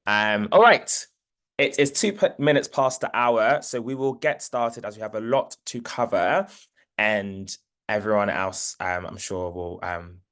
All right. It is 2 minutes past the hour, so we will get started as we have a lot to cover, and everyone else, I'm sure, will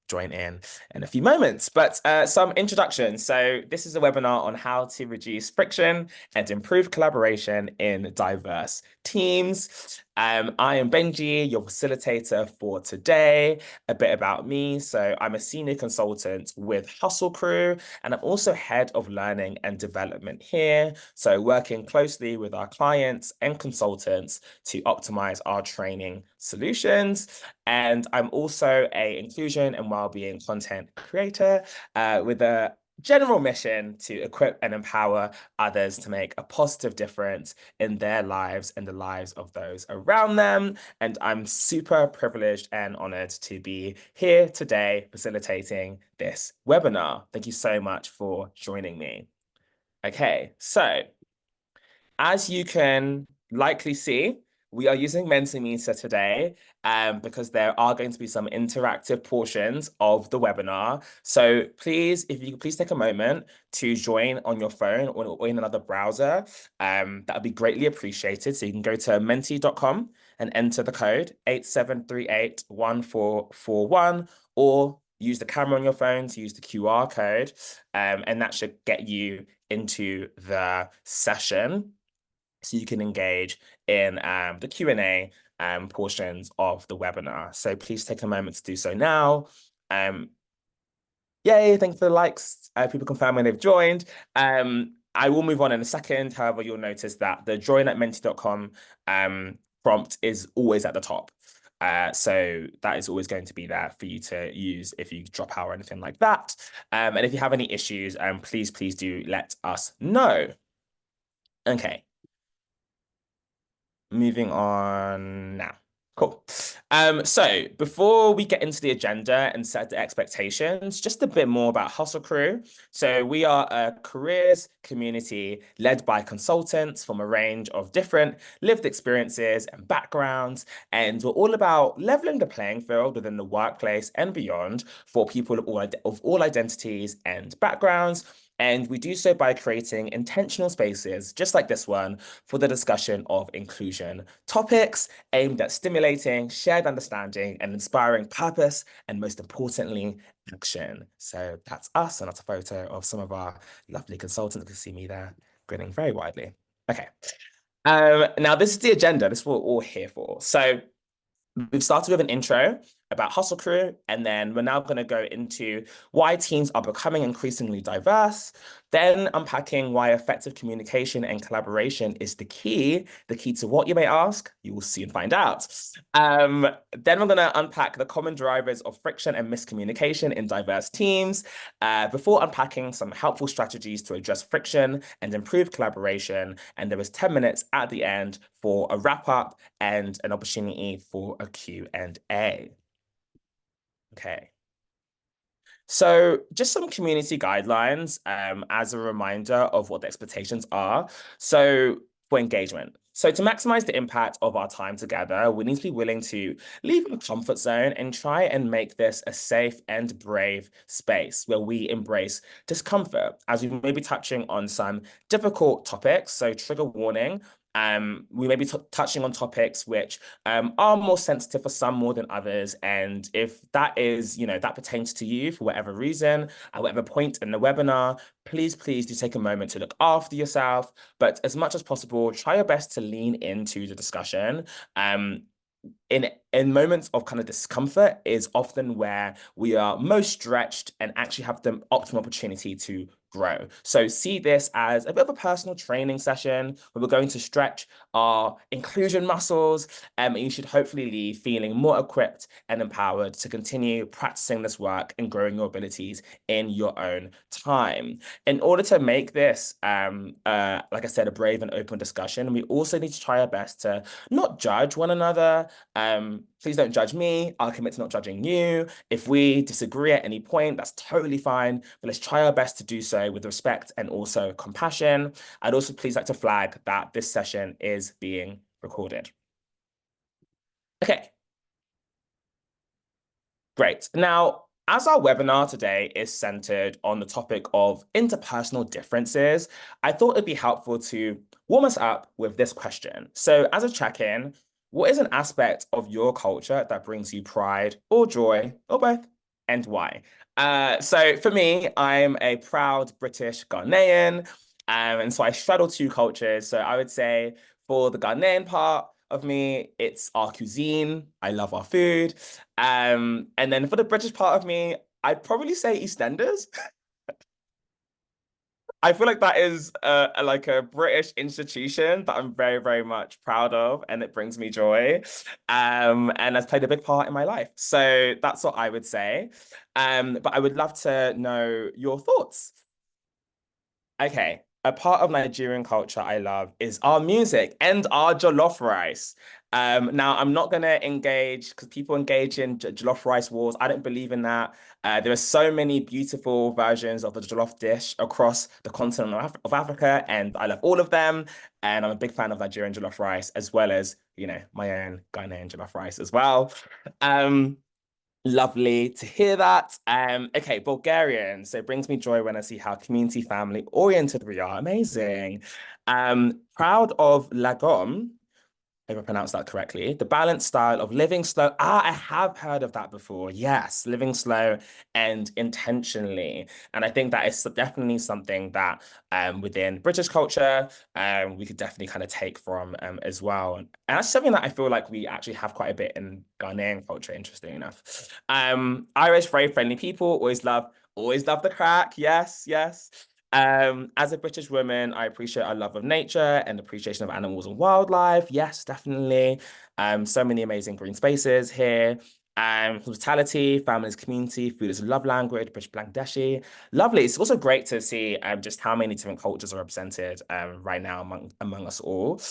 join in a few moments. But some introductions. So this is a webinar on how to reduce friction and improve collaboration in diverse teams. I am Benji, your facilitator for today. A bit about me. So I'm a senior consultant with Hustle Crew, and I'm also head of learning and development here. So working closely with our clients and consultants to optimize our training solutions. And I'm also a inclusion and wellbeing content creator with a general mission to equip and empower others to make a positive difference in their lives and the lives of those around them. And I'm super privileged and honored to be here today facilitating this webinar. Thank you so much for joining me. Okay, so as you can likely see, we are using Mentimeter today because there are going to be some interactive portions of the webinar. So please, if you could please take a moment to join on your phone or in another browser, that would be greatly appreciated. So you can go to menti.com and enter the code 87381441, or use the camera on your phone to use the QR code, and that should get you into the session so you can engage in the Q&A portions of the webinar. So please take a moment to do so now. Yay, thanks for the likes. People confirming they've joined. I will move on in a second. However, you'll notice that the join@menti.com prompt is always at the top. So that is always going to be there for you to use if you drop out or anything like that. And if you have any issues, please do let us know. Okay. Moving on now. Cool. So before we get into the agenda and set the expectations, just a bit more about Hustle Crew. So we are a careers community led by consultants from a range of different lived experiences and backgrounds. And we're all about leveling the playing field within the workplace and beyond for people of all identities and backgrounds. And we do so by creating intentional spaces, just like this one, for the discussion of inclusion topics aimed at stimulating shared understanding and inspiring purpose, and most importantly, action. So that's us, and that's a photo of some of our lovely consultants. You can see me there grinning very widely. Okay. Now this is the agenda. This is what we're all here for. So we've started with an intro about Hustle Crew, and then we're now going to go into why teams are becoming increasingly diverse, then unpacking why effective communication and collaboration is the key. The key to what, you may ask? You will soon find out. Then we're going to unpack the common drivers of friction and miscommunication in diverse teams, before unpacking some helpful strategies to address friction and improve collaboration. And there is 10 minutes at the end for a wrap up and an opportunity for a Q&A. Okay. So just some community guidelines as a reminder of what the expectations are. So for engagement. So to maximize the impact of our time together, we need to be willing to leave our comfort zone and try and make this a safe and brave space where we embrace discomfort, as we may be touching on some difficult topics. So trigger warning. We may be touching on topics which are more sensitive for some more than others. And if that is, that pertains to you for whatever reason, at whatever point in the webinar, please do take a moment to look after yourself. But as much as possible, try your best to lean into the discussion. In moments of kind of discomfort is often where we are most stretched and actually have the optimal opportunity to grow. So see this as a bit of a personal training session where we're going to stretch our inclusion muscles, and you should hopefully leave feeling more equipped and empowered to continue practicing this work and growing your abilities in your own time. In order to make this, like I said, a brave and open discussion, we also need to try our best to not judge one another. Please don't judge me. I'll commit to not judging you. If we disagree at any point, that's totally fine, but let's try our best to do so with respect and also compassion. I'd also please like to flag that this session is being recorded. Okay. Great. Now, As our webinar today is centered on the topic of interpersonal differences, I thought it'd be helpful to warm us up with this question. So, as a check-in, what is an aspect of your culture that brings you pride or joy or both, and why? So for me, I'm a proud British Ghanaian, and so I straddle two cultures. So I would say for the Ghanaian part of me, it's our cuisine. I love our food. And then for the British part of me, I'd probably say EastEnders. I feel like that is like a British institution that I'm very, very much proud of, and it brings me joy. And has played a big part in my life. So that's what I would say. But I would love to know your thoughts. Okay, a part of Nigerian culture I love is our music and our jollof rice. Now I'm not gonna engage because people engage in jollof rice wars. I don't believe in that. There are so many beautiful versions of the jollof dish across the continent of Africa, and I love all of them. And I'm a big fan of Nigerian jollof rice, as well as, my own Ghanaian jollof rice as well. Um, Lovely to hear that. Okay, Bulgarian. So it brings me joy when I see how community family oriented we are. Amazing. Proud of Lagom, if I pronounce that correctly, the balanced style of living slow. I have heard of that before. Yes, living slow and intentionally. And I think that is definitely something that within British culture, we could definitely kind of take from as well. And that's something that I feel like we actually have quite a bit in Ghanaian culture, interesting enough. Irish, very friendly people, always love the crack. Yes, yes. As a British woman, I appreciate our love of nature and appreciation of animals and wildlife. Yes, definitely. So many amazing green spaces here. Hospitality, families, community, food is a love language, British Bangladeshi. Lovely. It's also great to see just how many different cultures are represented right now among us all.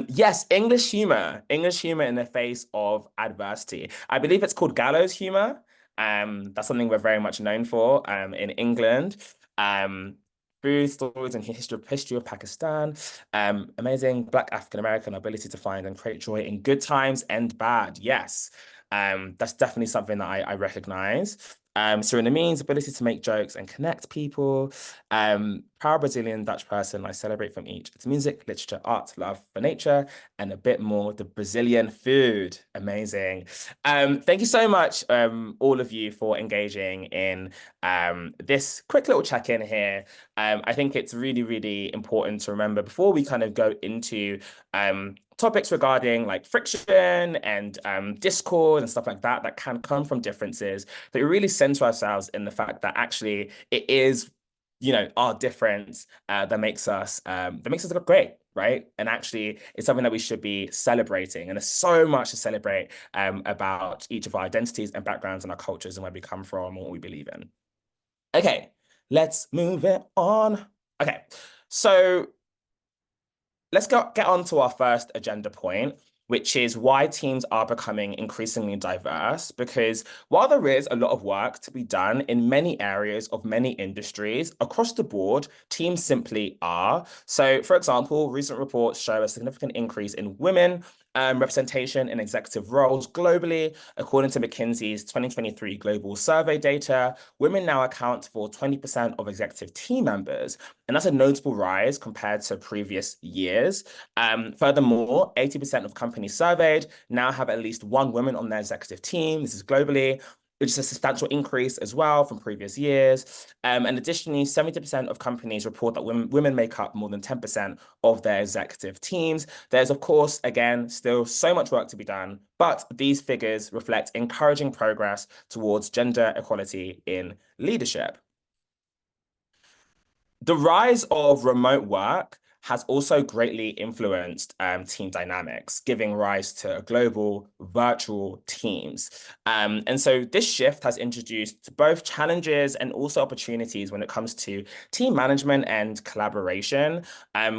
Yes, English humor in the face of adversity. I believe it's called gallows humor. That's something we're very much known for in England. Um, Food stories and history of Pakistan. Amazing Black African American ability to find and create joy in good times and bad. Yes. That's definitely something that I recognize. Surinamese ability to make jokes and connect people. Proud Brazilian Dutch person, I celebrate from each. It's music, literature, art, love for nature, and a bit more the Brazilian food. Amazing. Thank you so much, all of you, for engaging in this quick little check-in here. I think it's really, really important to remember before we kind of go into topics regarding like friction and discord and stuff like that that can come from differences, that we really center ourselves in the fact that actually it is, our difference that makes us look great, right? And actually, it's something that we should be celebrating. And there's so much to celebrate about each of our identities and backgrounds and our cultures and where we come from and what we believe in. Okay, let's move it on. Okay, so let's get on to our first agenda point, which is why teams are becoming increasingly diverse. Because while there is a lot of work to be done in many areas of many industries across the board, teams simply are. So, for example, recent reports show a significant increase in women representation in executive roles globally. According to McKinsey's 2023 global survey data, women now account for 20% of executive team members, and that's a notable rise compared to previous years. Furthermore, 80% of companies surveyed now have at least one woman on their executive team. This is globally, which is a substantial increase as well from previous years. And additionally, 70% of companies report that women make up more than 10% of their executive teams. There's, of course, again, still so much work to be done, but these figures reflect encouraging progress towards gender equality in leadership. The rise of remote work has also greatly influenced team dynamics, giving rise to global virtual teams. And so this shift has introduced both challenges and also opportunities when it comes to team management and collaboration.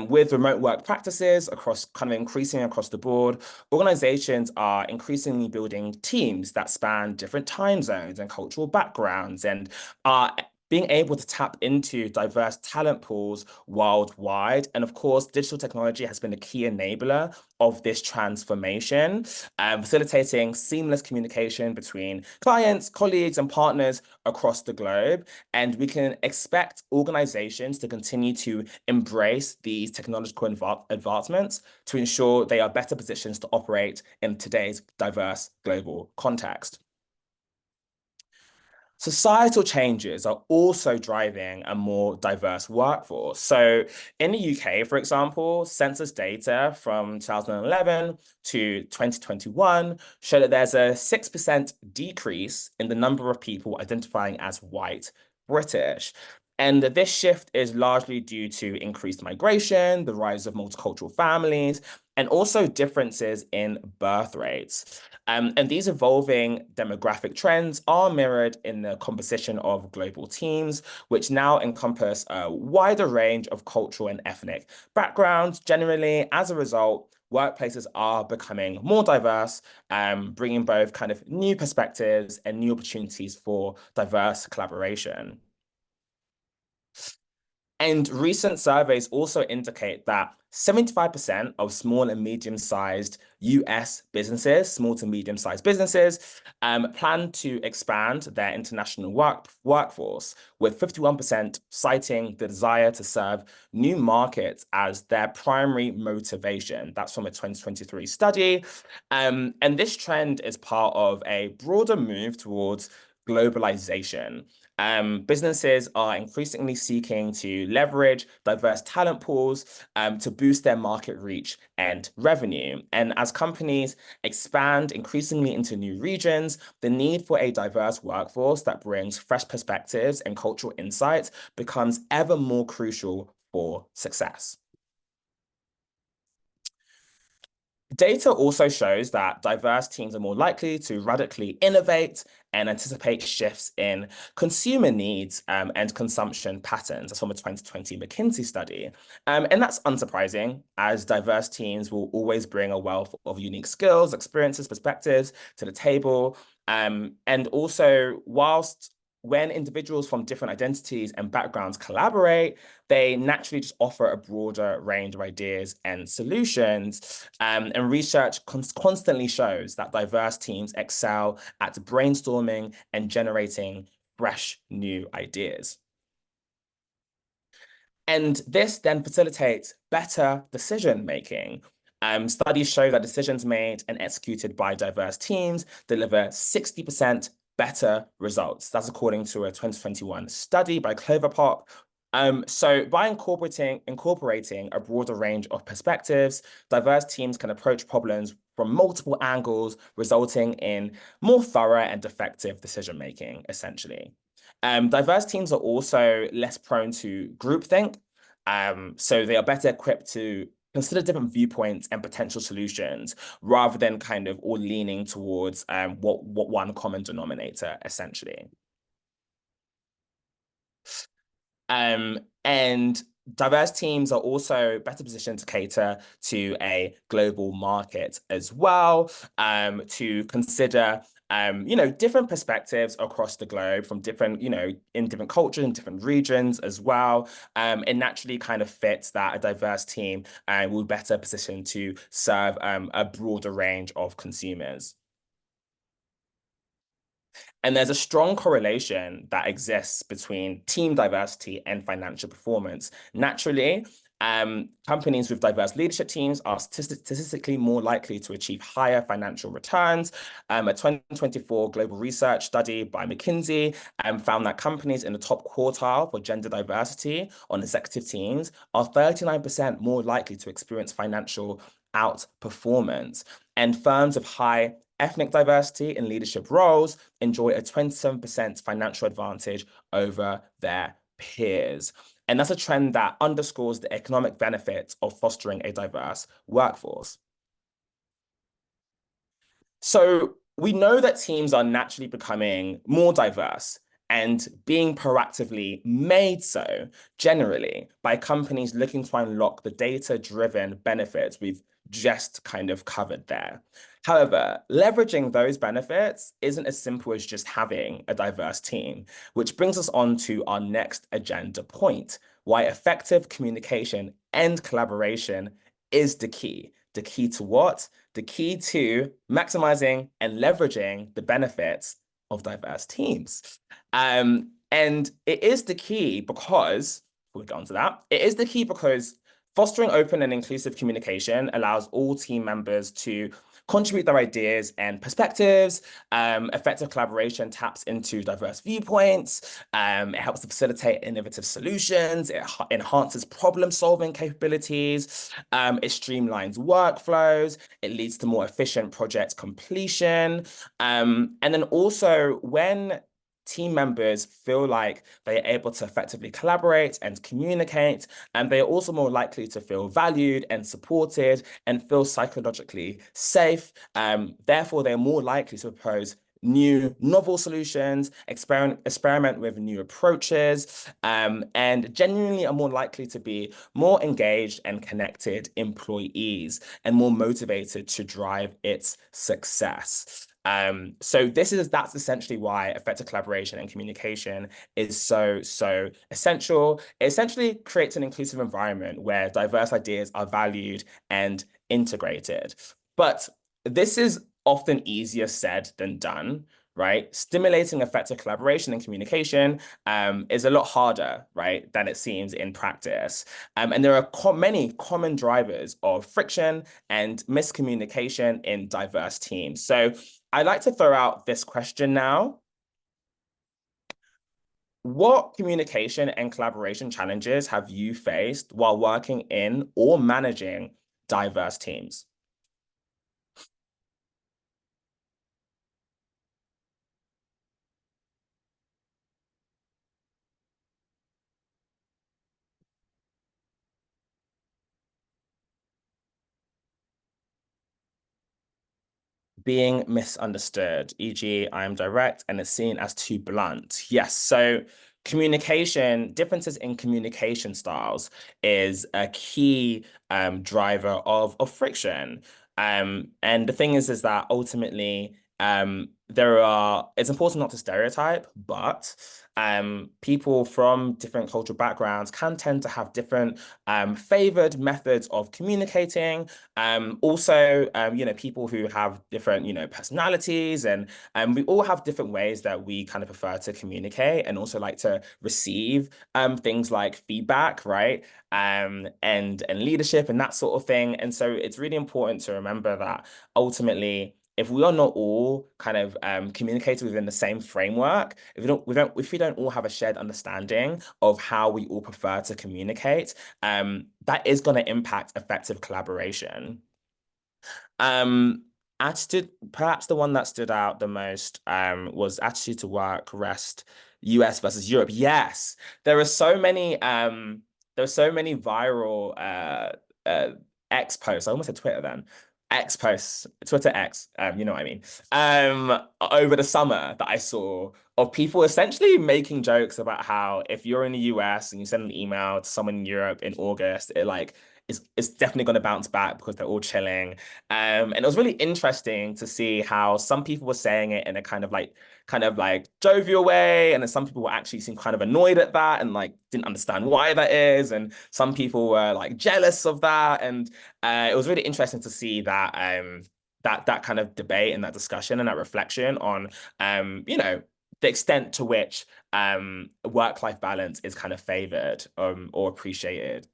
With remote work practices across kind of increasing across the board, organizations are increasingly building teams that span different time zones and cultural backgrounds and are being able to tap into diverse talent pools worldwide. And of course, digital technology has been a key enabler of this transformation, facilitating seamless communication between clients, colleagues, and partners across the globe. And we can expect organizations to continue to embrace these technological advancements to ensure they are better positioned to operate in today's diverse global context. Societal changes are also driving a more diverse workforce. So in the UK, for example, census data from 2011 to 2021 show that there's a 6% decrease in the number of people identifying as white British. And this shift is largely due to increased migration, the rise of multicultural families, and also differences in birth rates. And these evolving demographic trends are mirrored in the composition of global teams, which now encompass a wider range of cultural and ethnic backgrounds. Generally, as a result, workplaces are becoming more diverse, bringing both kind of new perspectives and new opportunities for diverse collaboration. And recent surveys also indicate that 75% of small and medium-sized US businesses, small to medium-sized businesses, plan to expand their international workforce, with 51% citing the desire to serve new markets as their primary motivation. That's from a 2023 study. And this trend is part of a broader move towards globalization. Businesses are increasingly seeking to leverage diverse talent pools to boost their market reach and revenue. And as companies expand increasingly into new regions, the need for a diverse workforce that brings fresh perspectives and cultural insights becomes ever more crucial for success. Data also shows that diverse teams are more likely to radically innovate and anticipate shifts in consumer needs and consumption patterns. That's from a 2020 McKinsey study. And that's unsurprising, as diverse teams will always bring a wealth of unique skills, experiences, perspectives to the table. And also, whilst when individuals from different identities and backgrounds collaborate, they naturally just offer a broader range of ideas and solutions. And research constantly shows that diverse teams excel at brainstorming and generating fresh new ideas. And this then facilitates better decision making. Studies show that decisions made and executed by diverse teams deliver 60% better results. That's according to a 2021 study by Cloverpop. So by incorporating a broader range of perspectives, diverse teams can approach problems from multiple angles, resulting in more thorough and effective decision making, essentially. Diverse teams are also less prone to groupthink, so they are better equipped to consider different viewpoints and potential solutions rather than kind of all leaning towards what one common denominator, essentially. And diverse teams are also better positioned to cater to a global market as well, to consider different perspectives across the globe from different, in different cultures and different regions as well. It naturally kind of fits that a diverse team will be better positioned to serve a broader range of consumers. And there's a strong correlation that exists between team diversity and financial performance. Naturally, companies with diverse leadership teams are statistically more likely to achieve higher financial returns. A 2024 global research study by McKinsey found that companies in the top quartile for gender diversity on executive teams are 39% more likely to experience financial outperformance. And firms of high ethnic diversity in leadership roles enjoy a 27% financial advantage over their peers. And that's a trend that underscores the economic benefits of fostering a diverse workforce. So we know that teams are naturally becoming more diverse, and being proactively made so generally by companies looking to unlock the data-driven benefits we've just kind of covered there. However, leveraging those benefits isn't as simple as just having a diverse team, which brings us on to our next agenda point, why effective communication and collaboration is the key. The key to what? The key to maximizing and leveraging the benefits of diverse teams. And it is the key because, we'll get onto that, it is the key because fostering open and inclusive communication allows all team members to contribute their ideas and perspectives. Effective collaboration taps into diverse viewpoints. It helps to facilitate innovative solutions. It enhances problem-solving capabilities. It streamlines workflows. It leads to more efficient project completion. And then also when team members feel like they're able to effectively collaborate and communicate, and they are also more likely to feel valued and supported and feel psychologically safe. Therefore, they're more likely to propose new novel solutions, experiment with new approaches, and genuinely are more likely to be more engaged and connected employees and more motivated to drive its success. So that's essentially why effective collaboration and communication is so essential. It essentially creates an inclusive environment where diverse ideas are valued and integrated. But this is often easier said than done, right? Stimulating effective collaboration and communication is a lot harder, right, than it seems in practice. And there are many common drivers of friction and miscommunication in diverse teams. So I'd like to throw out this question now. What communication and collaboration challenges have you faced while working in or managing diverse teams? Being misunderstood, e.g., I am direct and it's seen as too blunt. Yes, so differences in communication styles is a key driver of friction. And the thing is that ultimately it's important not to stereotype, but people from different cultural backgrounds can tend to have different favored methods of communicating. Also, people who have different, personalities and we all have different ways that we kind of prefer to communicate and also like to receive things like feedback, right? And leadership and that sort of thing. And so it's really important to remember that ultimately, if we are not all kind of communicating within the same framework, if we don't all have a shared understanding of how we all prefer to communicate, that is going to impact effective collaboration. Attitude, perhaps the one that stood out the most was attitude to work, rest, US versus Europe. Yes, there are so many viral X posts. I almost said Twitter then. X posts, Twitter X, you know what I mean, over the summer that I saw of people essentially making jokes about how if you're in the US and you send an email to someone in Europe in August, it's definitely going to bounce back because they're all chilling. And it was really interesting to see how some people were saying it in a kind of like jovial way, and then some people were actually seemed kind of annoyed at that and like didn't understand why that is, and some people were like jealous of that, and it was really interesting to see that kind of debate and that discussion and that reflection on the extent to which work-life balance is kind of favored or appreciated.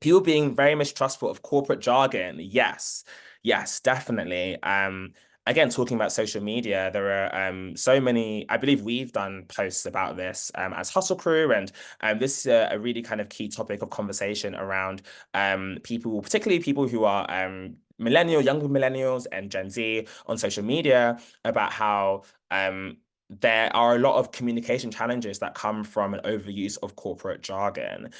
People being very mistrustful of corporate jargon. Yes, yes, definitely. Again, talking about social media, there are so many, I believe we've done posts about this as Hustle Crew, and this is a really kind of key topic of conversation around people, particularly people who are younger millennials and Gen Z on social media, about how there are a lot of communication challenges that come from an overuse of corporate jargon.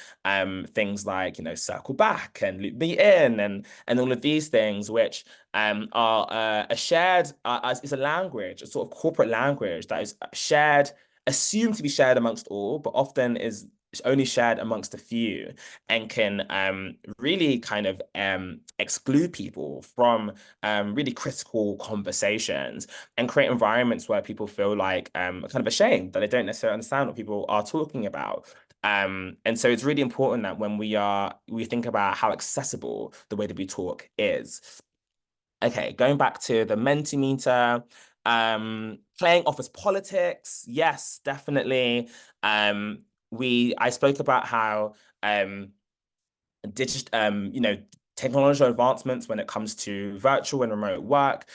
Things like, circle back and loop me in and all of these things, which are a shared, is a language, a sort of corporate language that is shared assumed to be shared amongst all, but often is only shared amongst a few and can really kind of exclude people from really critical conversations and create environments where people feel like kind of ashamed that they don't necessarily understand what people are talking about. And so it's really important that when we think about how accessible the way that we talk is. Okay, going back to the Mentimeter, playing office politics, yes, definitely. I spoke about how technological advancements when it comes to virtual and remote work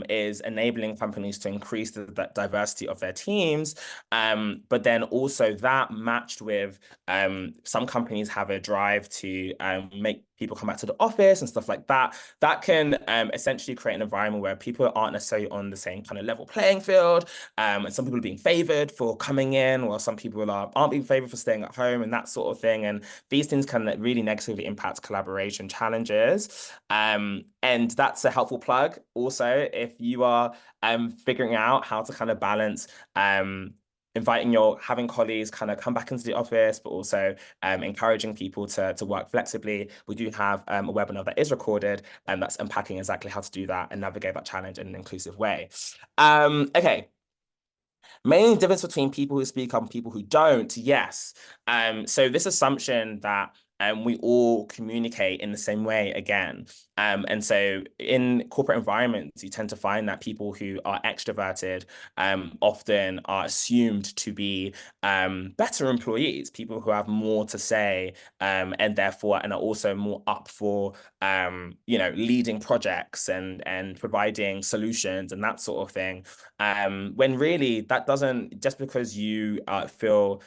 is enabling companies to increase the diversity of their teams. But then also that matched with some companies have a drive to make people come back to the office and stuff like that. That can essentially create an environment where people aren't necessarily on the same kind of level playing field. And some people are being favored for coming in, while some people aren't being favored for staying at home and that sort of thing. And these things can really negatively impact collaboration challenges. And that's a helpful plug. Also, if you are figuring out how to kind of balance having colleagues kind of come back into the office, but also encouraging people to work flexibly. We do have a webinar that is recorded and that's unpacking exactly how to do that and navigate that challenge in an inclusive way. Okay. Main difference between people who speak up and people who don't, yes. So this assumption that we all communicate in the same way again. And so in corporate environments, you tend to find that people who are extroverted often are assumed to be better employees, people who have more to say and therefore and are also more up for leading projects and providing solutions and that sort of thing. When really that doesn't, just because you feel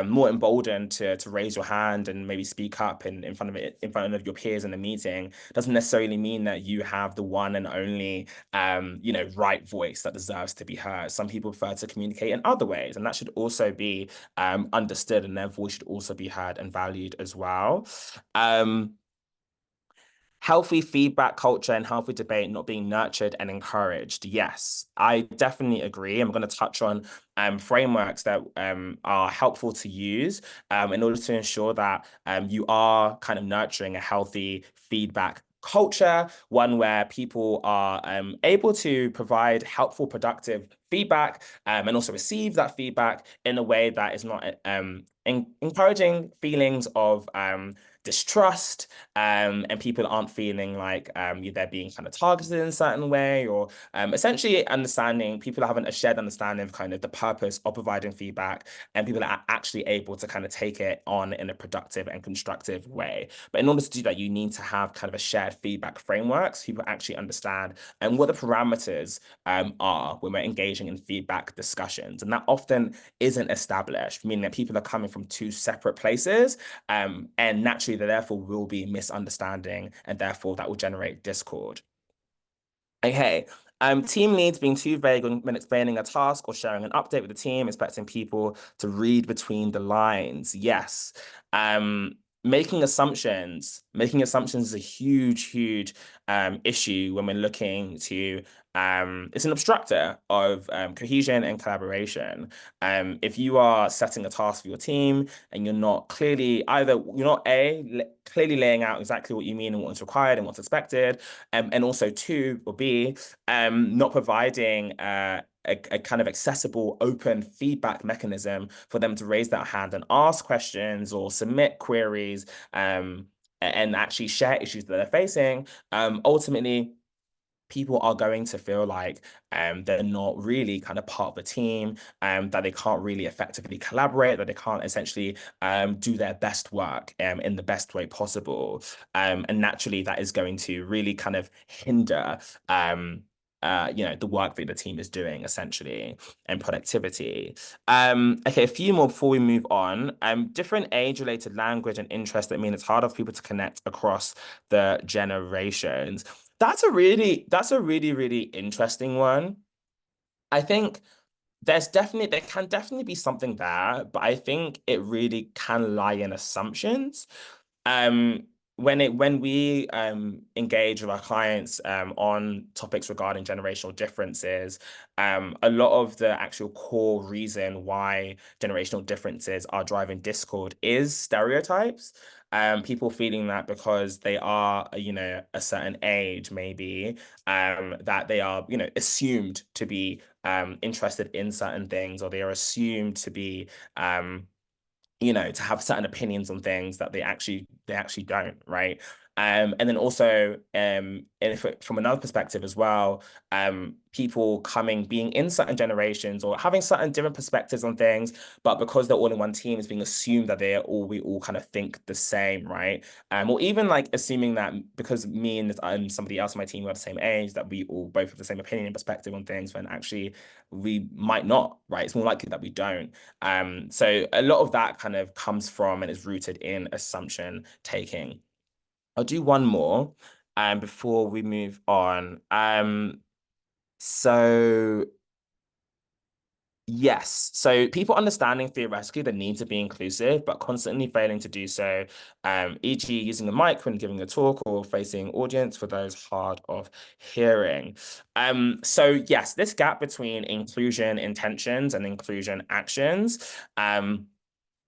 more emboldened to raise your hand and maybe speak up in front of your peers in the meeting, doesn't necessarily mean that you have the one and only right voice that deserves to be heard. Some people prefer to communicate in other ways, and that should also be understood, and their voice should also be heard and valued as well. Healthy feedback culture and healthy debate not being nurtured and encouraged. Yes, I definitely agree. I'm going to touch on frameworks that are helpful to use in order to ensure that you are kind of nurturing a healthy feedback culture, one where people are able to provide helpful, productive feedback and also receive that feedback in a way that is not encouraging feelings of distrust and people aren't feeling like they're being kind of targeted in a certain way, or essentially understanding, people are having a shared understanding of kind of the purpose of providing feedback, and people are actually able to kind of take it on in a productive and constructive way. But in order to do that, you need to have kind of a shared feedback framework so people actually understand what the parameters are when we're engaging in feedback discussions. And that often isn't established, meaning that people are coming from two separate places, and naturally there therefore will be misunderstanding, and therefore that will generate discord. Okay. Team leads being too vague when explaining a task or sharing an update with the team, expecting people to read between the lines. Yes. Making assumptions is a huge issue when we're looking to it's an obstructor of cohesion and collaboration. If you are setting a task for your team and you're not clearly clearly laying out exactly what you mean and what's required and what's expected, and also two or B, not providing a kind of accessible, open feedback mechanism for them to raise that hand and ask questions or submit queries and actually share issues that they're facing, ultimately people are going to feel like they're not really kind of part of the team, that they can't really effectively collaborate, that they can't essentially do their best work in the best way possible. And naturally, that is going to really kind of hinder the work that the team is doing essentially and productivity. Okay, a few more before we move on. Different age-related language and interest that mean it's harder for people to connect across the generations. That's a really interesting one. I think there can definitely be something there, but I think it really can lie in assumptions. Um, when we engage with our clients on topics regarding generational differences, a lot of the actual core reason why generational differences are driving discord is stereotypes. People feeling that because they are, a certain age, maybe, that they are, assumed to be interested in certain things, or they are assumed to be to have certain opinions on things that they actually don't, right? And then also, and if from another perspective as well, people being in certain generations or having certain different perspectives on things, but because they're all in one team, it's being assumed that we all kind of think the same, right? Or even like assuming that because me and somebody else on my team are the same age, that we all both have the same opinion and perspective on things, when actually we might not, right? It's more likely that we don't. So a lot of that kind of comes from and is rooted in assumption taking. I'll do one more before we move on. So yes, so people understanding theoretically the need to be inclusive, but constantly failing to do so, e.g., using a mic when giving a talk or facing audience for those hard of hearing. So yes, this gap between inclusion intentions and inclusion actions,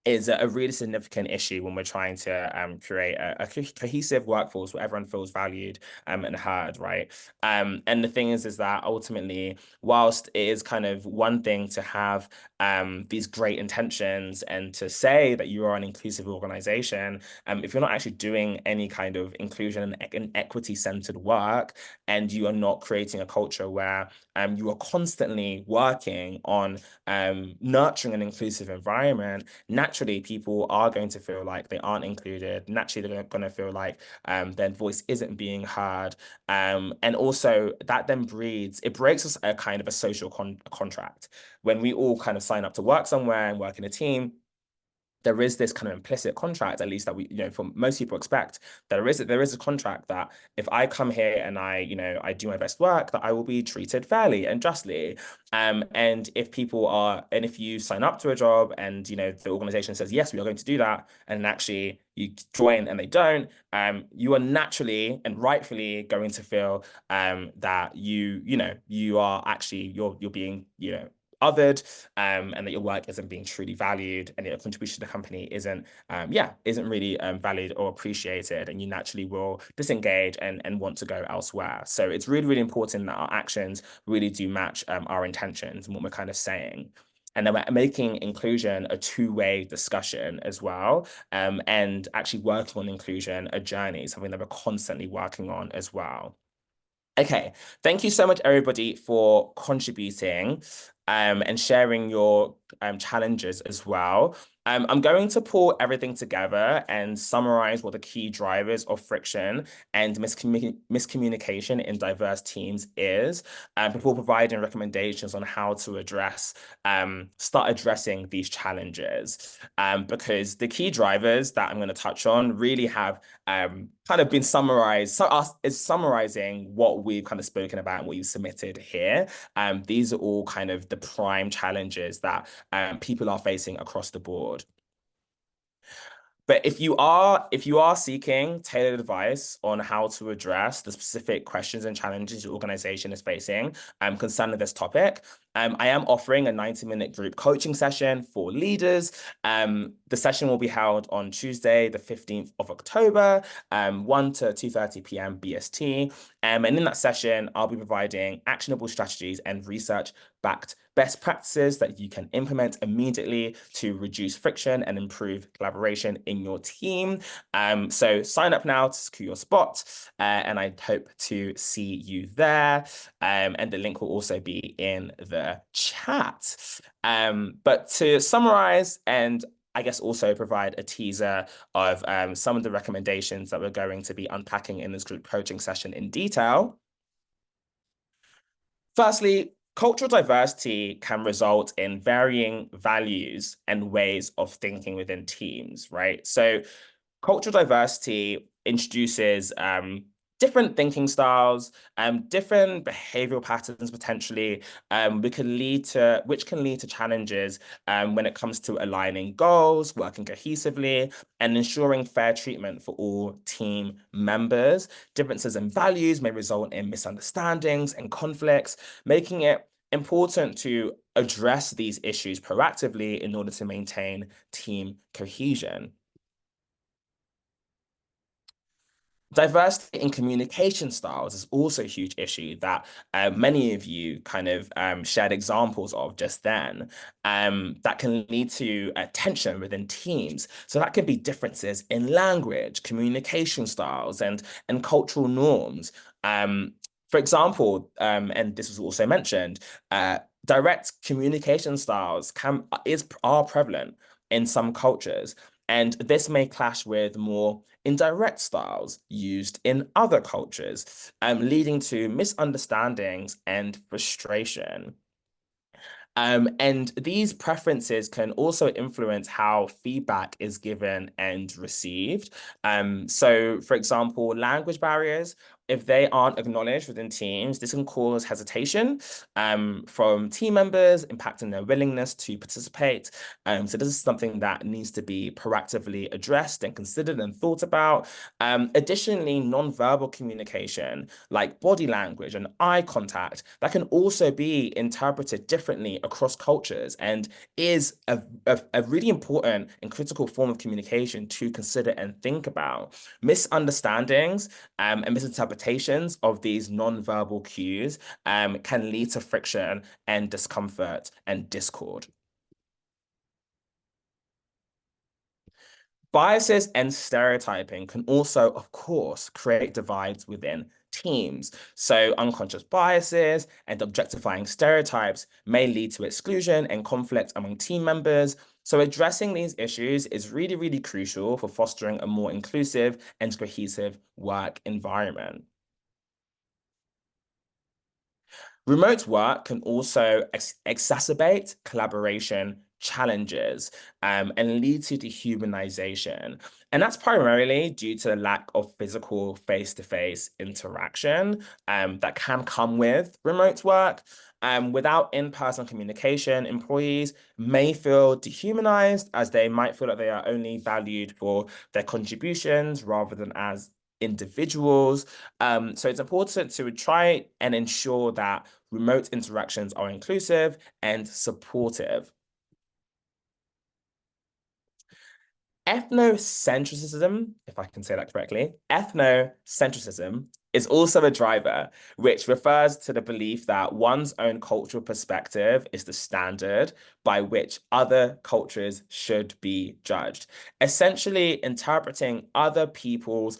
is a really significant issue when we're trying to create a cohesive workforce where everyone feels valued and heard, right? And the thing is that ultimately, whilst it is kind of one thing to have these great intentions and to say that you are an inclusive organization, if you're not actually doing any kind of inclusion and equity-centered work, and you are not creating a culture where you are constantly working on nurturing an inclusive environment, naturally people are going to feel like they aren't included. Naturally, they're going to feel like their voice isn't being heard. And also that then breaks us a kind of a social contract. When we all kind of sign up to work somewhere and work in a team, there is this kind of implicit contract, at least that we, for most people expect, there is a contract that if I come here and I do my best work, that I will be treated fairly and justly. And if you sign up to a job and the organization says, yes, we are going to do that, and actually you join and they don't, you are naturally and rightfully going to feel that you are actually you're being othered, and that your work isn't being truly valued, and your contribution to the company isn't really valued or appreciated, and you naturally will disengage and want to go elsewhere. So it's really, really important that our actions really do match our intentions and what we're kind of saying. And then we're making inclusion a two-way discussion as well, and actually working on inclusion a journey, something that we're constantly working on as well. Okay, thank you so much, everybody, for contributing and sharing your challenges as well. I'm going to pull everything together and summarize what the key drivers of friction and miscommunication in diverse teams is, before providing recommendations on how to start addressing these challenges. Because the key drivers that I'm going to touch on really have kind of been summarized. So us is summarizing what we've kind of spoken about and what you submitted here. These are all kind of the prime challenges that people are facing across the board. But if you are seeking tailored advice on how to address the specific questions and challenges your organization is facing concerning this topic, I am offering a 90-minute group coaching session for leaders. The session will be held on Tuesday, the 15th of October, 1 to 2:30 p.m. BST. And in that session, I'll be providing actionable strategies and research-backed best practices that you can implement immediately to reduce friction and improve collaboration in your team. So sign up now to secure your spot, and I hope to see you there. And the link will also be in the chat. But to summarize and I guess also provide a teaser of some of the recommendations that we're going to be unpacking in this group coaching session in detail. Firstly, cultural diversity can result in varying values and ways of thinking within teams, right? So cultural diversity introduces different thinking styles, different behavioral patterns potentially, which can lead to challenges when it comes to aligning goals, working cohesively, and ensuring fair treatment for all team members. Differences in values may result in misunderstandings and conflicts, making it important to address these issues proactively in order to maintain team cohesion. Diversity in communication styles is also a huge issue that many of you kind of shared examples of just then, that can lead to tension within teams. So that can be differences in language, communication styles, and cultural norms. For example, and this was also mentioned, direct communication styles are prevalent in some cultures, and this may clash with more indirect styles used in other cultures, leading to misunderstandings and frustration. And these preferences can also influence how feedback is given and received. So, for example, language barriers, if they aren't acknowledged within teams, this can cause hesitation from team members, impacting their willingness to participate. So this is something that needs to be proactively addressed and considered and thought about. Additionally, non-verbal communication, like body language and eye contact, that can also be interpreted differently across cultures and is a really important and critical form of communication to consider and think about. Misunderstandings and misinterpretations of these non-verbal cues can lead to friction and discomfort and discord. Biases and stereotyping can also, of course, create divides within teams. So unconscious biases and objectifying stereotypes may lead to exclusion and conflict among team members. So addressing these issues is really, really crucial for fostering a more inclusive and cohesive work environment. Remote work can also exacerbate collaboration challenges and lead to dehumanization. And that's primarily due to the lack of physical face-to-face interaction that can come with remote work. Without in-person communication, employees may feel dehumanized as they might feel that they are only valued for their contributions rather than as individuals. So it's important to try and ensure that remote interactions are inclusive and supportive. Ethnocentrism, if I can say that correctly, ethnocentrism is also a driver, which refers to the belief that one's own cultural perspective is the standard by which other cultures should be judged. Essentially, interpreting other people's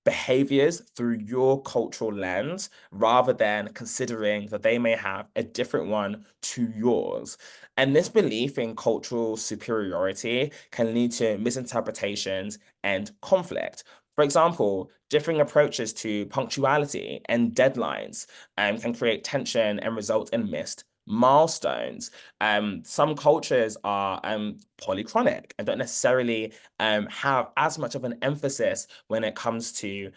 behaviors through your cultural lens rather than considering that they may have a different one to yours. And this belief in cultural superiority can lead to misinterpretations and conflict. For example, differing approaches to punctuality and deadlines can create tension and result in missed milestones. Some cultures are polychronic and don't necessarily have as much of an emphasis when it comes to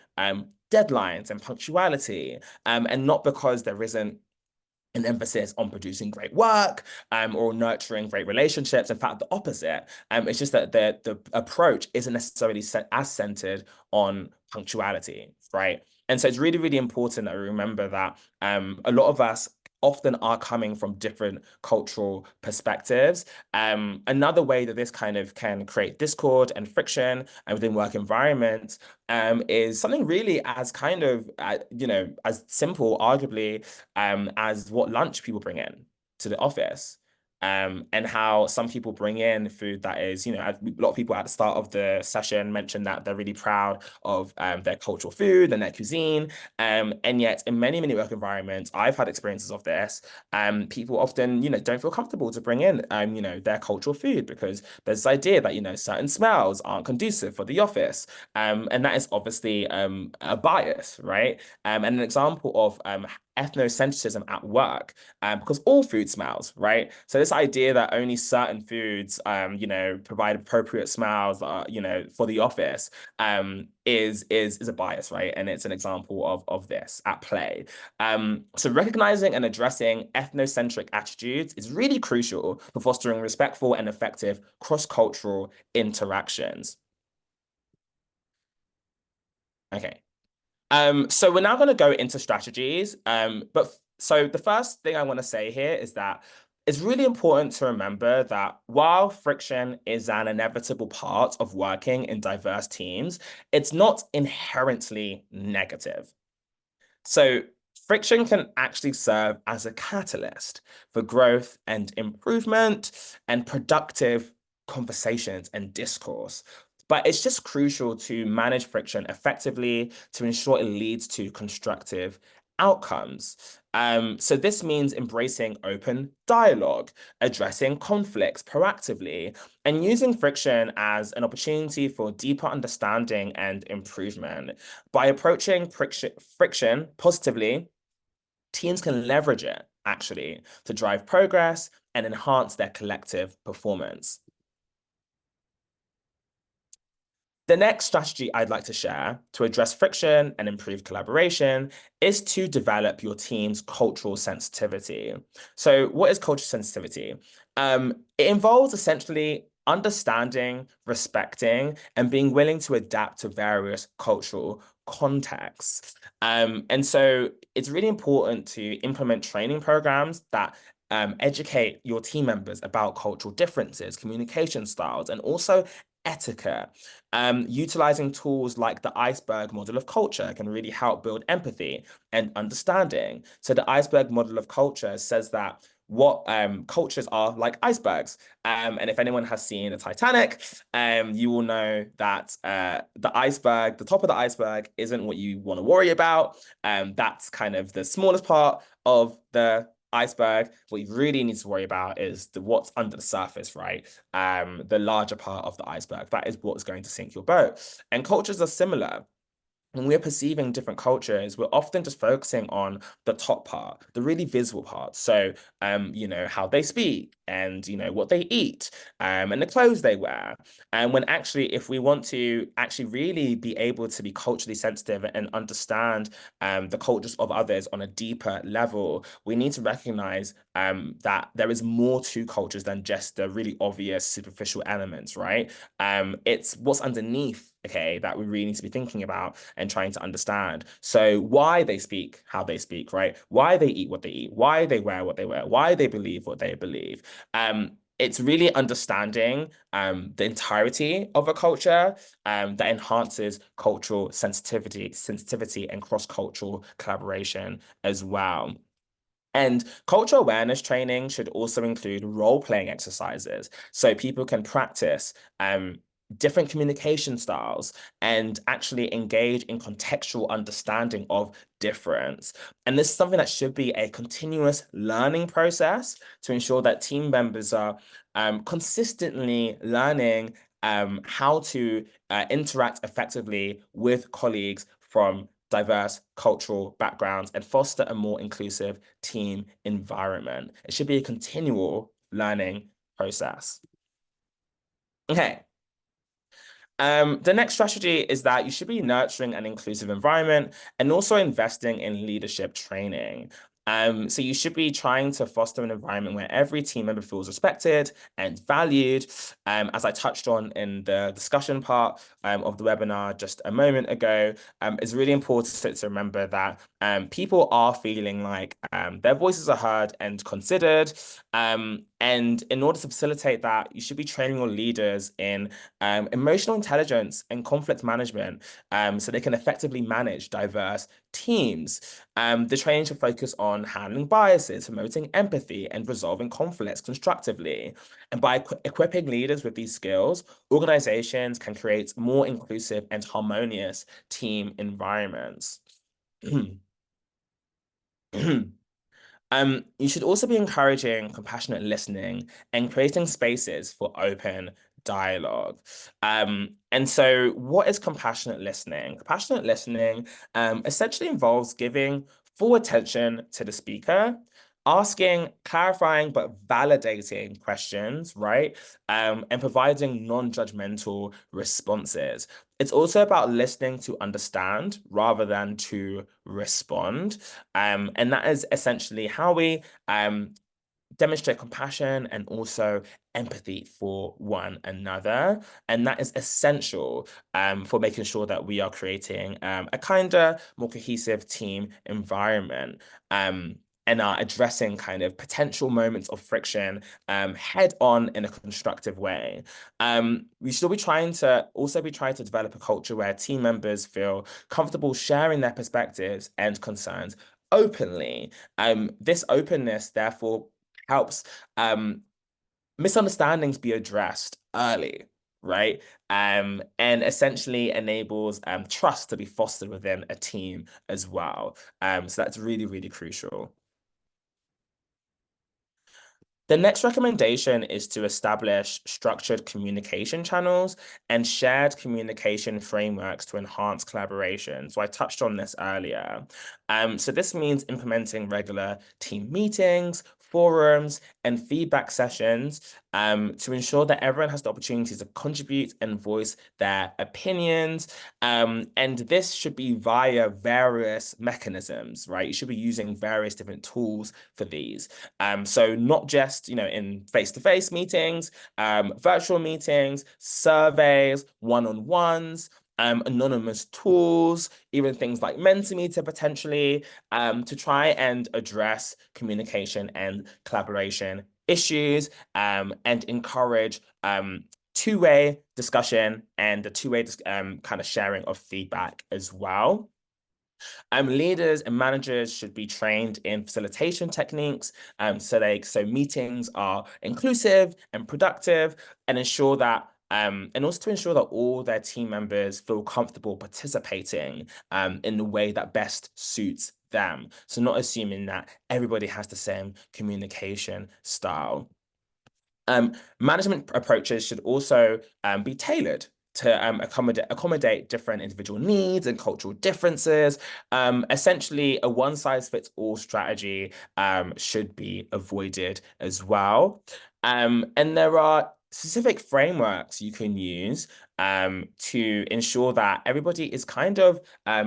deadlines and punctuality, and not because there isn't an emphasis on producing great work or nurturing great relationships. In fact, the opposite. It's just that the approach isn't necessarily as centered on punctuality, right? And so it's really, really important that we remember that a lot of us often are coming from different cultural perspectives. Another way that this kind of can create discord and friction within work environments is something really as kind of, as simple, arguably, as what lunch people bring in to the office. And how some people bring in food that is, a lot of people at the start of the session mentioned that they're really proud of their cultural food and their cuisine. And yet in many, many work environments, I've had experiences of this. People often, don't feel comfortable to bring in, their cultural food because there's this idea that, certain smells aren't conducive for the office. And that is obviously a bias, right? And an example of ethnocentrism at work, because all food smells, right? So this idea that only certain foods, provide appropriate smells, for the office, is a bias, right? And it's an example of this at play. So recognizing and addressing ethnocentric attitudes is really crucial for fostering respectful and effective cross-cultural interactions. Okay. So we're now going to go into strategies. So the first thing I want to say here is that it's really important to remember that while friction is an inevitable part of working in diverse teams, it's not inherently negative. So friction can actually serve as a catalyst for growth and improvement and productive conversations and discourse. But it's just crucial to manage friction effectively to ensure it leads to constructive outcomes. So this means embracing open dialogue, addressing conflicts proactively, and using friction as an opportunity for deeper understanding and improvement. By approaching friction positively, teams can leverage it actually to drive progress and enhance their collective performance. The next strategy I'd like to share to address friction and improve collaboration is to develop your team's cultural sensitivity. So, what is cultural sensitivity? It involves essentially understanding, respecting, and being willing to adapt to various cultural contexts. And so, it's really important to implement training programs that educate your team members about cultural differences, communication styles, and also etiquette. Utilizing tools like the iceberg model of culture can really help build empathy and understanding. So the iceberg model of culture says that what cultures are like icebergs. And if anyone has seen the Titanic, you will know that the top of the iceberg isn't what you want to worry about. That's kind of the smallest part of the iceberg. What you really need to worry about is what's under the surface, right? The larger part of the iceberg. That is what's going to sink your boat. And cultures are similar. When we're perceiving different cultures, we're often just focusing on the top part, the really visible part. So, how they speak and, what they eat, and the clothes they wear. And when actually, if we want to actually really be able to be culturally sensitive and understand the cultures of others on a deeper level, we need to recognize that there is more to cultures than just the really obvious superficial elements, right? It's what's underneath, okay, that we really need to be thinking about and trying to understand. So why they speak how they speak, right? Why they eat what they eat, why they wear what they wear, why they believe what they believe. It's really understanding the entirety of a culture that enhances cultural sensitivity and cross-cultural collaboration as well. And cultural awareness training should also include role-playing exercises so people can practice different communication styles and actually engage in contextual understanding of difference. And this is something that should be a continuous learning process to ensure that team members are consistently learning how to interact effectively with colleagues from diverse cultural backgrounds and foster a more inclusive team environment. It should be a continual learning process. Okay. The next strategy is that you should be nurturing an inclusive environment and also investing in leadership training. So you should be trying to foster an environment where every team member feels respected and valued. As I touched on in the discussion part of the webinar just a moment ago, it's really important to remember that people are feeling like their voices are heard and considered. And in order to facilitate that, you should be training your leaders in emotional intelligence and conflict management so they can effectively manage diverse teams. The training should focus on handling biases, promoting empathy, and resolving conflicts constructively. And by equipping leaders with these skills, organizations can create more inclusive and harmonious team environments. You should also be encouraging compassionate listening and creating spaces for open dialogue. And so what is compassionate listening? Compassionate listening essentially involves giving full attention to the speaker, asking clarifying but validating questions, right? And providing non-judgmental responses. It's also about listening to understand rather than to respond. And that is essentially how we demonstrate compassion and also empathy for one another. And that is essential for making sure that we are creating a kinder, more cohesive team environment. And are addressing kind of potential moments of friction head on in a constructive way. We should be trying to also be trying to develop a culture where team members feel comfortable sharing their perspectives and concerns openly. This openness, therefore, helps misunderstandings be addressed early, right? And essentially enables trust to be fostered within a team as well. So that's really, really crucial. The next recommendation is to establish structured communication channels and shared communication frameworks to enhance collaboration. So I touched on this earlier. So this means implementing regular team meetings, forums, and feedback sessions to ensure that everyone has the opportunity to contribute and voice their opinions. And this should be via various mechanisms, right? You should be using various different tools for these. So not just, in face-to-face meetings, virtual meetings, surveys, one-on-ones, anonymous tools, even things like Mentimeter potentially, to try and address communication and collaboration issues, and encourage two-way discussion and the two-way kind of sharing of feedback as well. Leaders and managers should be trained in facilitation techniques, so meetings are inclusive and productive, and ensure that and also to ensure that all their team members feel comfortable participating in the way that best suits them. So not assuming that everybody has the same communication style. Management approaches should also be tailored to accommodate different individual needs and cultural differences. Essentially, a one-size-fits-all strategy should be avoided as well. And there are specific frameworks you can use to ensure that everybody is kind of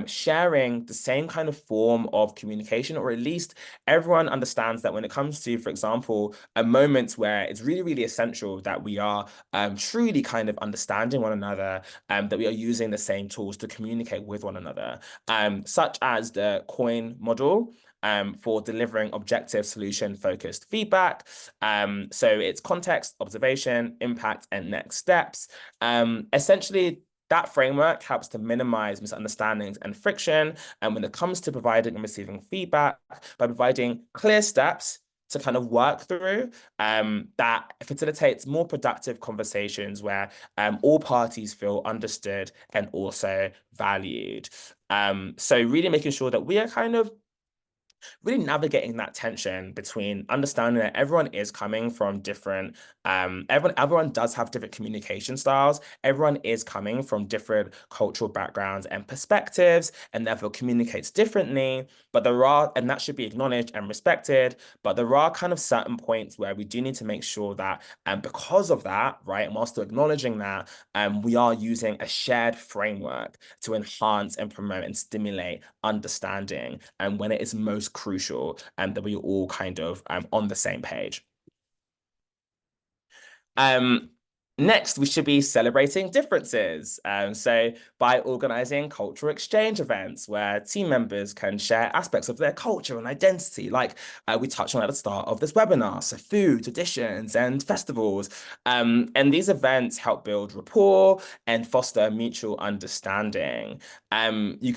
sharing the same kind of form of communication, or at least everyone understands that when it comes to, for example, a moment where it's really, really essential that we are truly kind of understanding one another, that we are using the same tools to communicate with one another, such as the COIN model. For delivering objective solution-focused feedback. So it's context, observation, impact, and next steps. Essentially, that framework helps to minimize misunderstandings and friction. And when it comes to providing and receiving feedback, by providing clear steps to kind of work through, that facilitates more productive conversations where all parties feel understood and also valued. So really making sure that we are kind of really navigating that tension between understanding that everyone is coming from different, everyone does have different communication styles. Everyone is coming from different cultural backgrounds and perspectives, and therefore communicates differently. But and that should be acknowledged and respected. But there are kind of certain points where we do need to make sure that, because of that, right, and while still acknowledging that, we are using a shared framework to enhance and promote and stimulate understanding, and when it is most crucial, and that we all kind of on the same page. Next, we should be celebrating differences. So by organizing cultural exchange events where team members can share aspects of their culture and identity, like we touched on at the start of this webinar, so food, traditions, and festivals. And these events help build rapport and foster mutual understanding. You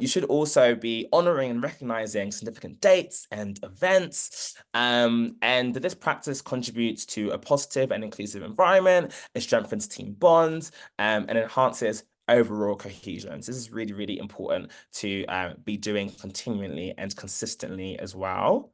should also be honoring and recognizing significant dates and events. And this practice contributes to a positive and inclusive environment. It strengthens team bonds, and enhances overall cohesion. So this is really, really important to be doing continually and consistently as well.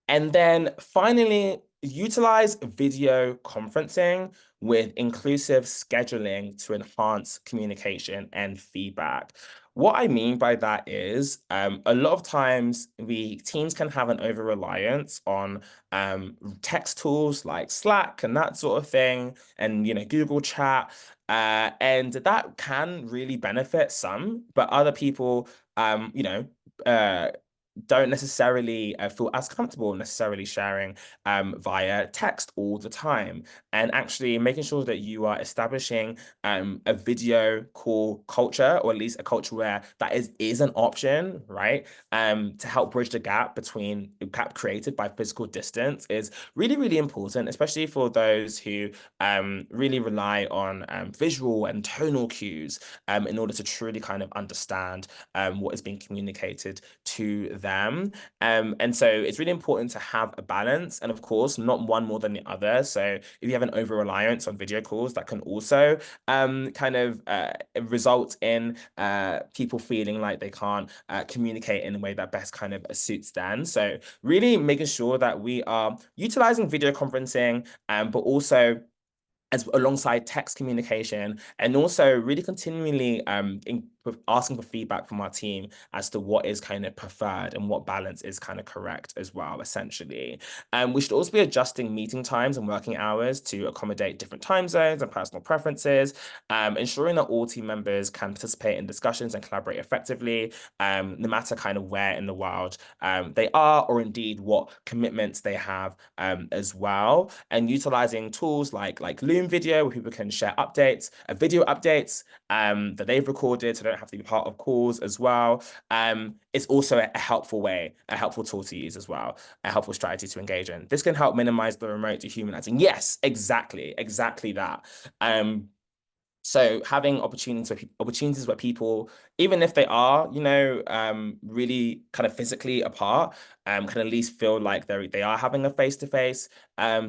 And then finally, utilize video conferencing with inclusive scheduling to enhance communication and feedback. What I mean by that is a lot of times we teams can have an over reliance on text tools like Slack and that sort of thing, and Google Chat. And that can really benefit some, but other people, uh, don't necessarily feel as comfortable necessarily sharing via text all the time. And actually making sure that you are establishing a video call culture, or at least a culture where that is an option, right? To help bridge the gap created by physical distance is really, really important, especially for those who really rely on visual and tonal cues in order to truly kind of understand what is being communicated to them. And so it's really important to have a balance, and of course, not one more than the other. So if you have an over reliance on video calls, that can also kind of result in people feeling like they can't communicate in a way that best kind of suits them. So really making sure that we are utilizing video conferencing, but also as alongside text communication, and also really continually asking for feedback from our team as to what is kind of preferred and what balance is kind of correct as well, essentially. We should also be adjusting meeting times and working hours to accommodate different time zones and personal preferences, ensuring that all team members can participate in discussions and collaborate effectively, no matter kind of where in the world they are, or indeed what commitments they have as well. And utilizing tools like Loom video, where people can share updates, video updates that they've recorded, so they don't have to be part of calls as well. It's also a helpful way, a helpful tool to use as well, a helpful strategy to engage in. This can help minimize the remote dehumanizing. Yes, exactly that. So having opportunities where people, even if they are, really kind of physically apart, can at least feel like they are having a face-to-face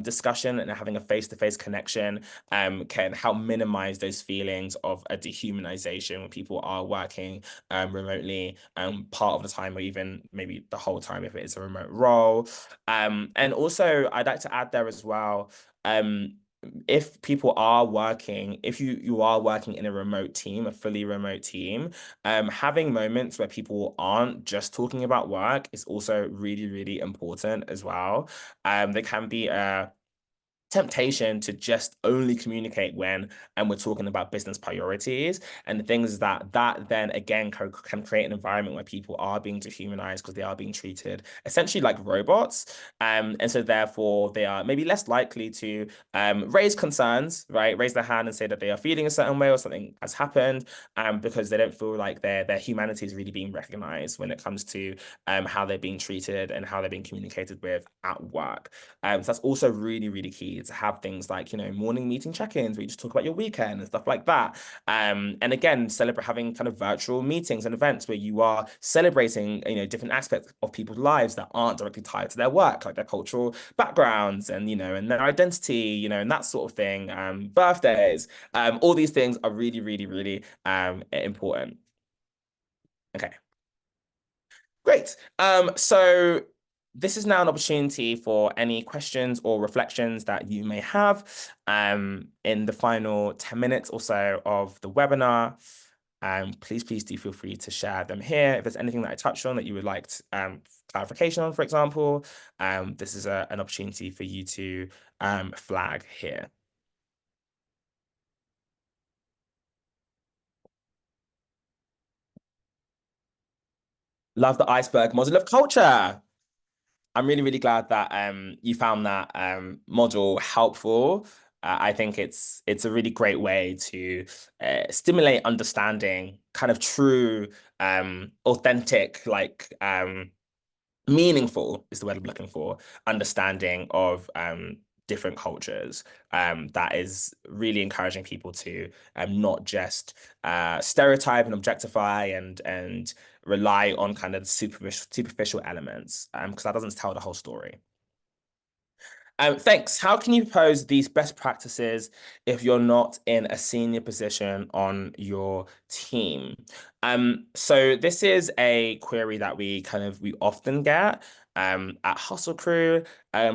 discussion and having a face-to-face connection, can help minimize those feelings of a dehumanization when people are working remotely, part of the time, or even maybe the whole time if it is a remote role. And also I'd like to add there as well, if people are working, if you are working in a remote team, a fully remote team, having moments where people aren't just talking about work is also really, really important as well. There can be a temptation to just only communicate when and we're talking about business priorities. And the thing is that then again can create an environment where people are being dehumanized because they are being treated essentially like robots. And so therefore they are maybe less likely to raise concerns, right? Raise their hand and say that they are feeling a certain way or something has happened, because they don't feel like their humanity is really being recognized when it comes to how they're being treated and how they're being communicated with at work. So that's also really, really key to have things like, morning meeting check-ins where you just talk about your weekend and stuff like that. And again, having kind of virtual meetings and events where you are celebrating, different aspects of people's lives that aren't directly tied to their work, like their cultural backgrounds and, and their identity, and that sort of thing, birthdays, all these things are really, really, really important. Okay. Great. So this is now an opportunity for any questions or reflections that you may have in the final 10 minutes or so of the webinar. Please do feel free to share them here. If there's anything that I touched on that you would like clarification on, for example, this is an opportunity for you to flag here. Love the iceberg model of culture. I'm really, really glad that you found that model helpful. I think it's a really great way to stimulate understanding, kind of true, authentic, like meaningful is the word I'm looking for, understanding of different cultures. That is really encouraging people to not just stereotype and objectify and rely on kind of superficial elements, because that doesn't tell the whole story. Thanks. How can you propose these best practices if you're not in a senior position on your team? So this is a query that we often get at Hustle Crew.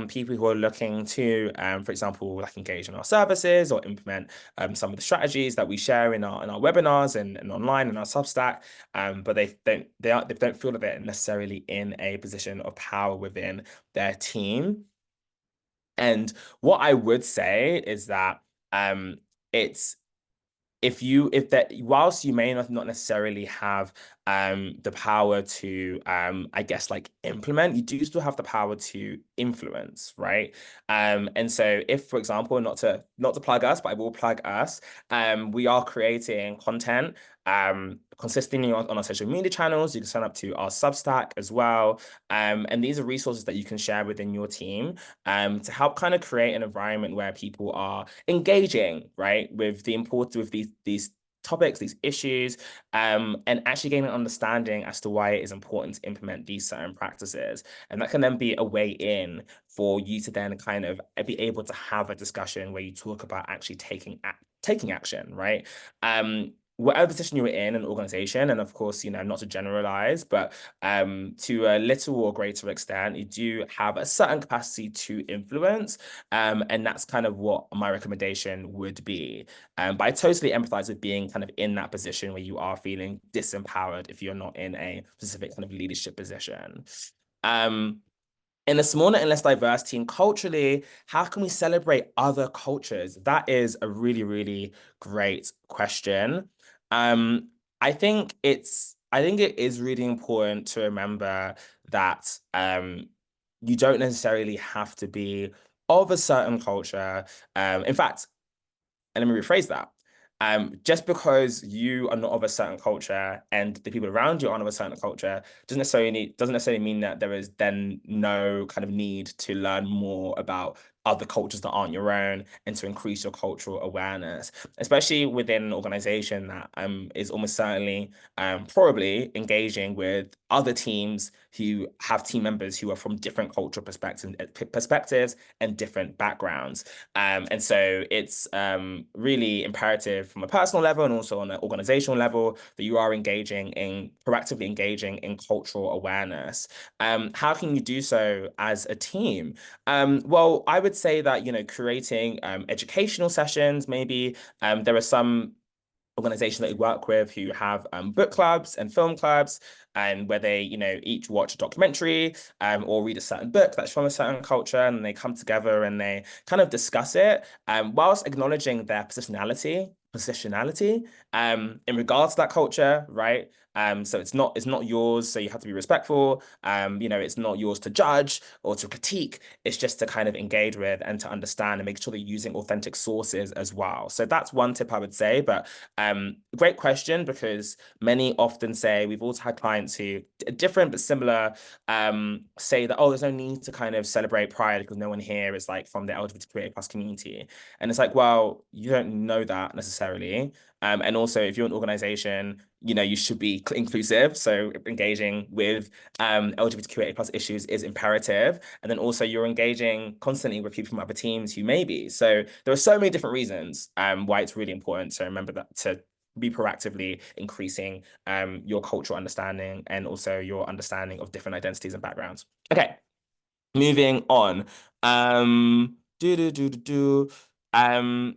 People who are looking to, for example, like engage in our services or implement some of the strategies that we share in our webinars and online in our Substack. But they don't feel that they're necessarily in a position of power within their team. And what I would say is that it's if that whilst you may not necessarily have the power to I guess like implement, you do still have the power to influence, right? And so if, for example, not to plug us, but I will plug us, we are creating content consistently on our social media channels. You can sign up to our Substack as well. And these are resources that you can share within your team to help kind of create an environment where people are engaging, right, with the importance with these topics, these issues, and actually gaining an understanding as to why it is important to implement these certain practices. And that can then be a way in for you to then kind of be able to have a discussion where you talk about actually taking action, right? Whatever position you're in an organization, and of course, not to generalize, but to a little or greater extent, you do have a certain capacity to influence. And that's kind of what my recommendation would be. But I totally empathize with being kind of in that position where you are feeling disempowered if you're not in a specific kind of leadership position. Um, in a smaller and less diverse team culturally, how can we celebrate other cultures? That is a really, really great question. Um, I think it is really important to remember that you don't necessarily have to be of a certain culture. In fact, and let me rephrase that. Just because you are not of a certain culture and the people around you aren't of a certain culture doesn't necessarily mean that there is then no kind of need to learn more about other cultures that aren't your own and to increase your cultural awareness, especially within an organization that is almost certainly probably engaging with other teams who have team members who are from different cultural perspectives and different backgrounds. And so it's really imperative from a personal level and also on an organizational level that you are proactively engaging in cultural awareness. How can you do so as a team? Well, I would say that, creating educational sessions, maybe there are some organizations that we work with who have book clubs and film clubs, and where they each watch a documentary or read a certain book that's from a certain culture, and they come together and they kind of discuss it whilst acknowledging their positionality in regards to that culture, right? So it's not yours, so you have to be respectful. It's not yours to judge or to critique. It's just to kind of engage with and to understand and make sure that you're using authentic sources as well. So that's one tip I would say. But great question, because many often say, we've also had clients who different but similar say that, oh, there's no need to kind of celebrate Pride because no one here is like from the LGBTQIA plus community. And it's like, well, you don't know that necessarily. And also, if you're an organization, you should be inclusive. So engaging with LGBTQIA plus issues is imperative. And then also you're engaging constantly with people from other teams who may be. So there are so many different reasons why it's really important to remember that, to be proactively increasing your cultural understanding and also your understanding of different identities and backgrounds. Okay, moving on. Do do do do do.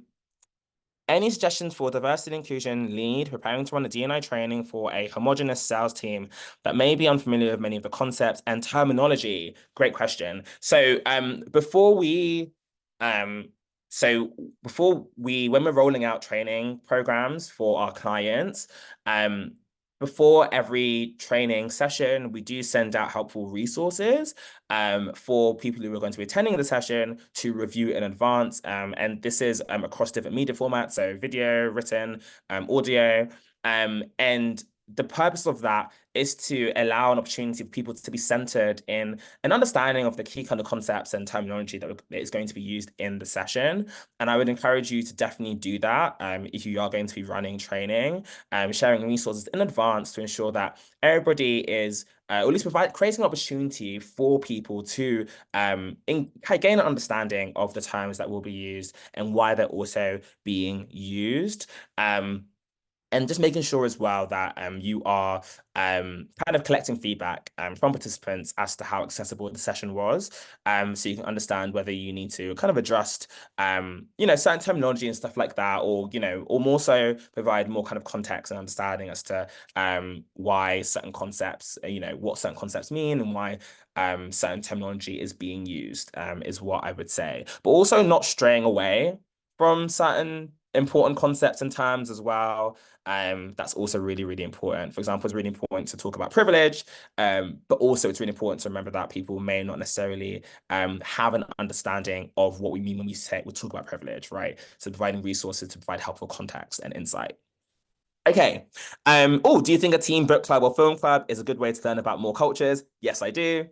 Any suggestions for diversity and inclusion lead preparing to run a D&I training for a homogenous sales team that may be unfamiliar with many of the concepts and terminology? Great question. Um, when we're rolling out training programs for our clients, before every training session, we do send out helpful resources for people who are going to be attending the session to review in advance. And this is across different media formats, so video, written, audio. And the purpose of that is to allow an opportunity for people to be centered in an understanding of the key kind of concepts and terminology that is going to be used in the session. And I would encourage you to definitely do that if you are going to be running training, sharing resources in advance to ensure that everybody is or at least creating an opportunity for people to gain an understanding of the terms that will be used and why they're also being used. And just making sure as well that you are kind of collecting feedback from participants as to how accessible the session was, so you can understand whether you need to kind of adjust, certain terminology and stuff like that, or or more so provide more kind of context and understanding as to why certain concepts, what certain concepts mean and why certain terminology is being used, is what I would say. But also not straying away from certain important concepts and terms as well. That's also really, really important. For example, it's really important to talk about privilege, but also it's really important to remember that people may not necessarily have an understanding of what we mean when we talk about privilege, right? So providing resources to provide helpful context and insight. Okay. Do you think a team book club or film club is a good way to learn about more cultures? Yes, I do.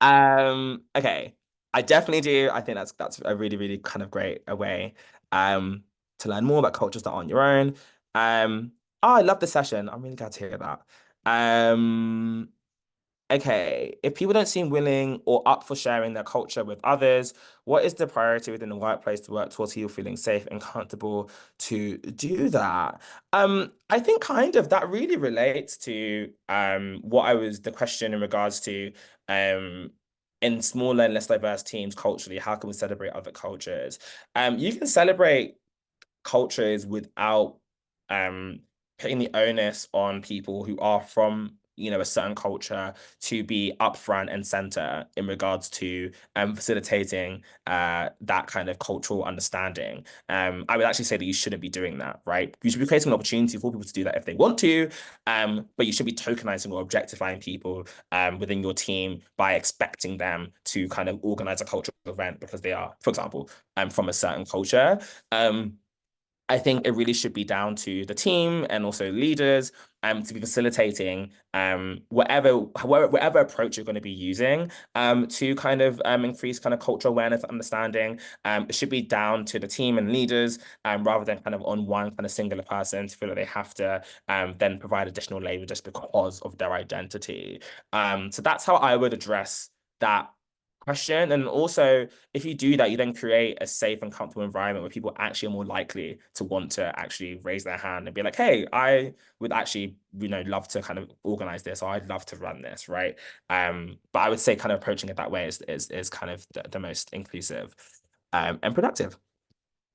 Okay. I definitely do. I think that's a really, really kind of great a way to learn more about cultures that aren't your own. I love the session. I'm really glad to hear that. Um, Okay, if people don't seem willing or up for sharing their culture with others, what is the priority within the workplace to work towards you feeling safe and comfortable to do that? I think kind of that really relates to what I was the question in regards to in smaller and less diverse teams culturally, how can we celebrate other cultures? You can celebrate cultures without um putting the onus on people who are from a certain culture to be upfront and center in regards to facilitating that kind of cultural understanding. I would actually say that you shouldn't be doing that, right? You should be creating an opportunity for people to do that if they want to, but you should be tokenizing or objectifying people within your team by expecting them to kind of organize a cultural event because they are, for example, from a certain culture. I think it really should be down to the team and also leaders to be facilitating whatever approach you're going to be using to kind of increase kind of cultural awareness, understanding. It should be down to the team and leaders rather than kind of on one kind of singular person to feel that they have to then provide additional labor just because of their identity. So that's how I would address that question. And also, if you do that, you then create a safe and comfortable environment where people actually are more likely to want to actually raise their hand and be like, hey, I would actually, love to kind of organize this, or I'd love to run this, right? But I would say kind of approaching it that way is kind of the most inclusive and productive.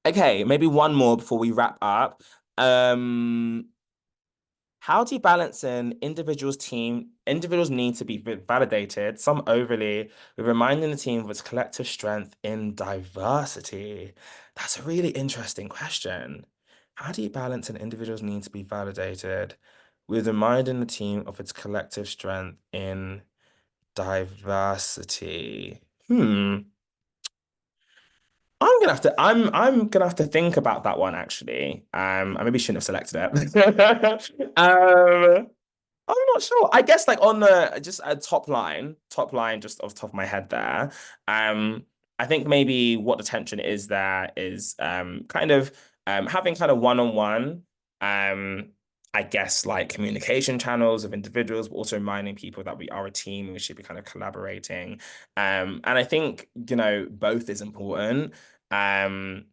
Okay, maybe one more before we wrap up. How do you balance an individuals need to be validated, some overly, with reminding the team of its collective strength in diversity? That's a really interesting question. How do you balance an individual's need to be validated with reminding the team of its collective strength in diversity? I'm gonna have to think about that one actually. I maybe shouldn't have selected it. I'm not sure. I guess like on the just a top line, just off the top of my head there. I think maybe what the tension is there is kind of having kind of one-on-one, um, I guess like communication channels of individuals, but also reminding people that we are a team and we should be kind of collaborating. And I think, both is important. Um,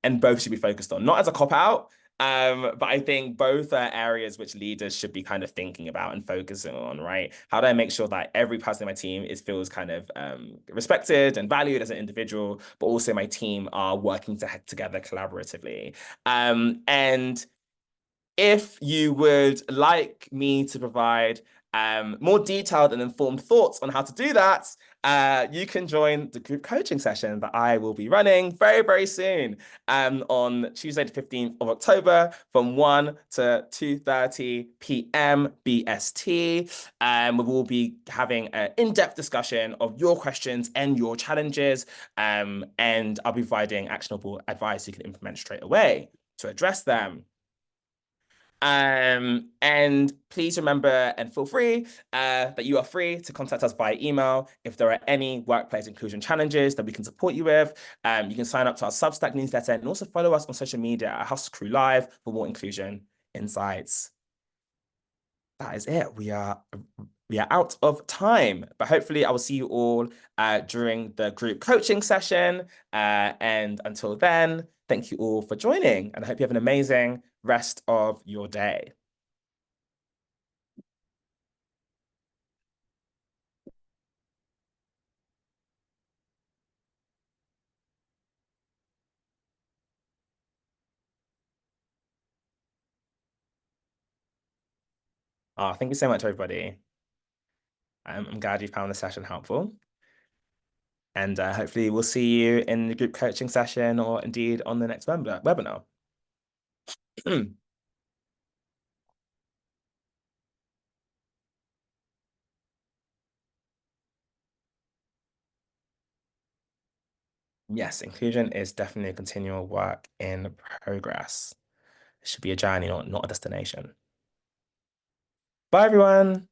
and both should be focused on, not as a cop out. But I think both are areas which leaders should be kind of thinking about and focusing on, right? How do I make sure that every person in my team feels kind of respected and valued as an individual, but also my team are working together collaboratively? And if you would like me to provide more detailed and informed thoughts on how to do that, you can join the group coaching session that I will be running very, very soon on Tuesday, the 15th of October from 1 to 2:30 p.m. BST. We will be having an in-depth discussion of your questions and your challenges, and I'll be providing actionable advice you can implement straight away to address them. And please remember and feel free that you are free to contact us via email if there are any workplace inclusion challenges that we can support you with. You can sign up to our Substack newsletter and also follow us on social media at Hustle Crew Live for more inclusion insights. That is it. We are out of time, but hopefully I will see you all during the group coaching session. And until then, thank you all for joining, and I hope you have an amazing rest of your day. Thank you so much, everybody. I'm glad you found the session helpful. And hopefully we'll see you in the group coaching session or indeed on the next webinar. Yes, inclusion is definitely a continual work in progress. It should be a journey, not a destination. Bye, everyone.